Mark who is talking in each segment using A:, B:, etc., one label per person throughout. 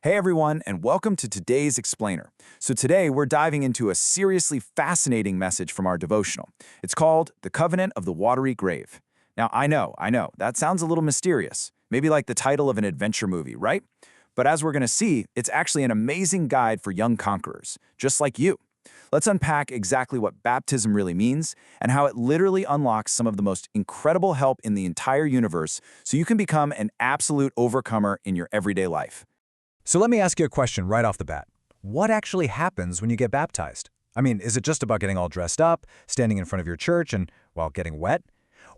A: Hey everyone, and welcome to today's Explainer. So today we're diving into a seriously fascinating message from our devotional. It's called The Covenant of the Watery Grave. Now I know, that sounds a little mysterious, maybe like the title of an adventure movie, right? But as we're going to see, it's actually an amazing guide for young conquerors, just like you. Let's unpack exactly what baptism really means and how it literally unlocks some of the most incredible help in the entire universe so you can become an absolute overcomer in your everyday life.
B: So let me ask you a question right off the bat. What actually happens when you get baptized? I mean, is it just about getting all dressed up, standing in front of your church and, well, getting wet?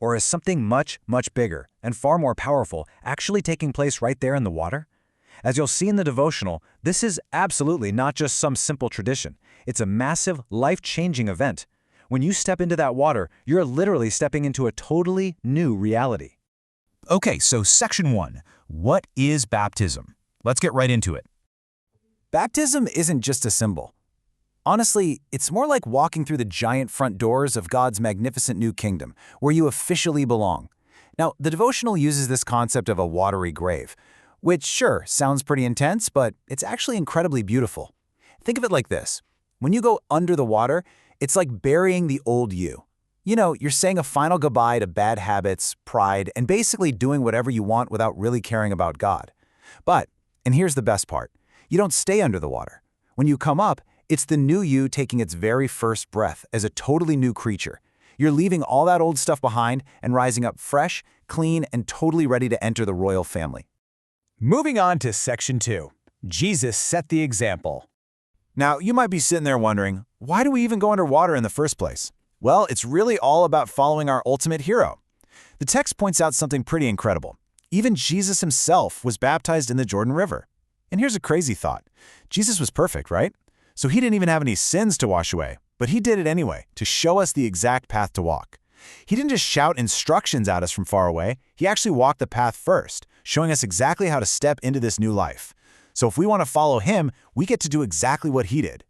B: Or is something much, much bigger and far more powerful actually taking place right there in the water? As you'll see in the devotional, this is absolutely not just some simple tradition. It's a massive, life-changing event. When you step into that water, you're literally stepping into a totally new reality.
C: Okay, so Section 1. What is baptism? Let's get right into it.
A: Baptism isn't just a symbol. Honestly, it's more like walking through the giant front doors of God's magnificent new kingdom, where you officially belong. Now, the devotional uses this concept of a watery grave, which sure, sounds pretty intense, but it's actually incredibly beautiful. Think of it like this. When you go under the water, it's like burying the old you. You know, you're saying a final goodbye to bad habits, pride, and basically doing whatever you want without really caring about God. But, and here's the best part, you don't stay under the water. When you come up, it's the new you taking its very first breath as a totally new creature. You're leaving all that old stuff behind and rising up fresh, clean, and totally ready to enter the royal family.
C: Moving on to Section 2. Jesus set the example.
A: Now, you might be sitting there wondering, why do we even go underwater in the first place? Well, it's really all about following our ultimate hero. The text points out something pretty incredible. Even Jesus himself was baptized in the Jordan River. And here's a crazy thought. Jesus was perfect, right? So he didn't even have any sins to wash away, but he did it anyway to show us the exact path to walk. He didn't just shout instructions at us from far away. He actually walked the path first, showing us exactly how to step into this new life. So if we want to follow him, we get to do exactly what he did.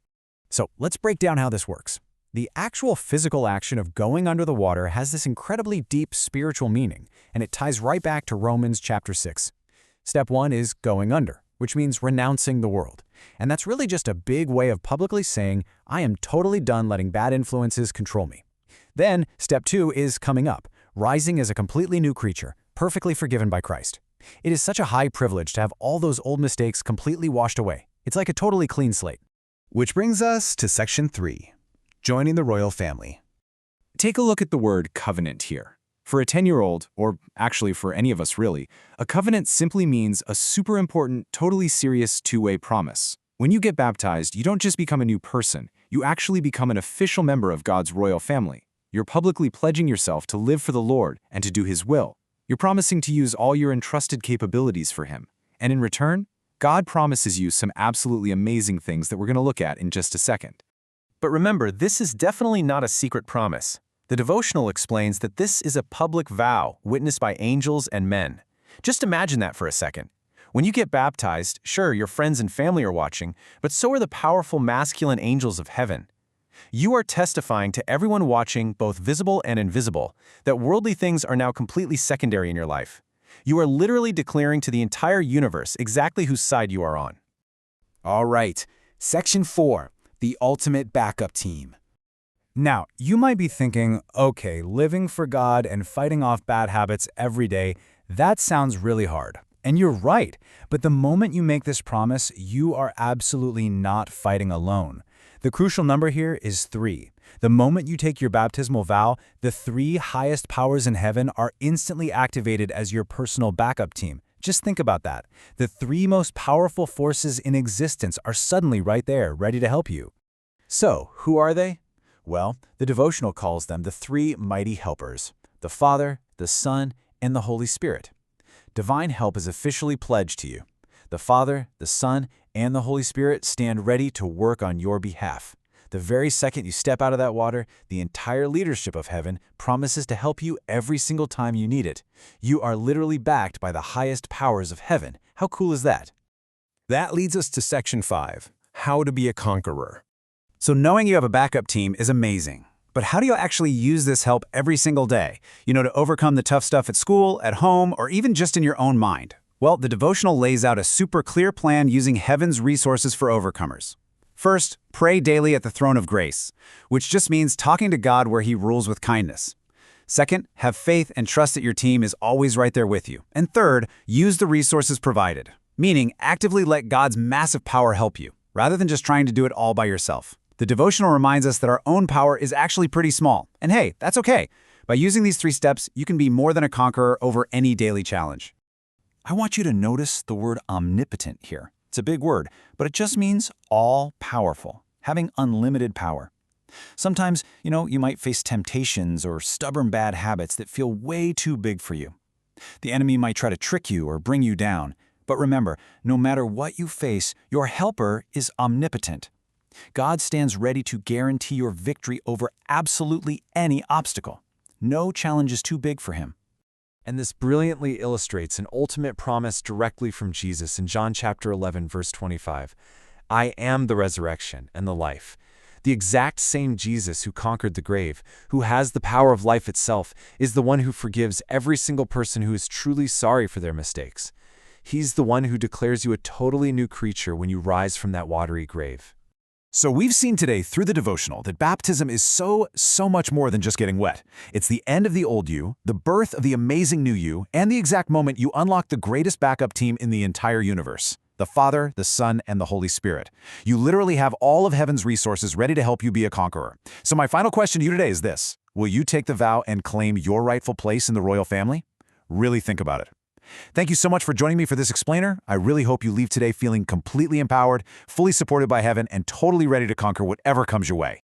B: So let's break down how this works. The actual physical action of going under the water has this incredibly deep spiritual meaning, and it ties right back to Romans chapter 6. Step 1 is going under, which means renouncing the world. And that's really just a big way of publicly saying, I am totally done letting bad influences control me. Then, step 2 is coming up, rising as a completely new creature, perfectly forgiven by Christ. It is such a high privilege to have all those old mistakes completely washed away. It's like a totally clean slate.
C: Which brings us to Section 3. Joining the royal family.
D: Take a look at the word covenant here. For a 10-year-old, or actually for any of us really, a covenant simply means a super important, totally serious two-way promise. When you get baptized, you don't just become a new person, you actually become an official member of God's royal family. You're publicly pledging yourself to live for the Lord and to do His will. You're promising to use all your entrusted capabilities for Him. And in return, God promises you some absolutely amazing things that we're going to look at in just a second.
E: But remember, this is definitely not a secret promise. The devotional explains that this is a public vow witnessed by angels and men. Just imagine that for a second. When you get baptized, sure, your friends and family are watching, but so are the powerful masculine angels of heaven. You are testifying to everyone watching, both visible and invisible, that worldly things are now completely secondary in your life. You are literally declaring to the entire universe exactly whose side you are on.
A: All right, Section 4, the ultimate backup team. Now, you might be thinking, okay, living for God and fighting off bad habits every day, that sounds really hard. And you're right, but the moment you make this promise, you are absolutely not fighting alone. The crucial number here is 3. The moment you take your baptismal vow, the 3 highest powers in heaven are instantly activated as your personal backup team. Just think about that. The 3 most powerful forces in existence are suddenly right there, ready to help you. So, who are they? Well, the devotional calls them the 3 mighty helpers, the Father, the Son, and the Holy Spirit. Divine help is officially pledged to you. The Father, the Son, and the Holy Spirit stand ready to work on your behalf. The very second you step out of that water, the entire leadership of heaven promises to help you every single time you need it. You are literally backed by the highest powers of heaven. How cool is that?
E: That leads us to Section 5, how to be a conqueror.
B: So knowing you have a backup team is amazing. But how do you actually use this help every single day? To overcome the tough stuff at school, at home, or even just in your own mind? Well, the devotional lays out a super clear plan using heaven's resources for overcomers. First, pray daily at the throne of grace, which just means talking to God where he rules with kindness. Second, have faith and trust that your team is always right there with you. And third, use the resources provided, meaning actively let God's massive power help you, rather than just trying to do it all by yourself. The devotional reminds us that our own power is actually pretty small. And hey, that's okay. By using these 3 steps, you can be more than a conqueror over any daily challenge.
C: I want you to notice the word omnipotent here. It's a big word, but it just means all-powerful, having unlimited power. Sometimes, you might face temptations or stubborn bad habits that feel way too big for you. The enemy might try to trick you or bring you down. But remember, no matter what you face, your helper is omnipotent. God stands ready to guarantee your victory over absolutely any obstacle. No challenge is too big for him.
D: And this brilliantly illustrates an ultimate promise directly from Jesus in John chapter 11, verse 25. I am the resurrection and the life. The exact same Jesus who conquered the grave, who has the power of life itself, is the one who forgives every single person who is truly sorry for their mistakes. He's the one who declares you a totally new creature when you rise from that watery grave.
C: So we've seen today through the devotional that baptism is so much more than just getting wet. It's the end of the old you, the birth of the amazing new you, and the exact moment you unlock the greatest backup team in the entire universe. The Father, the Son, and the Holy Spirit. You literally have all of heaven's resources ready to help you be a conqueror. So my final question to you today is this. Will you take the vow and claim your rightful place in the royal family? Really think about it. Thank you so much for joining me for this explainer. I really hope you leave today feeling completely empowered, fully supported by heaven, and totally ready to conquer whatever comes your way.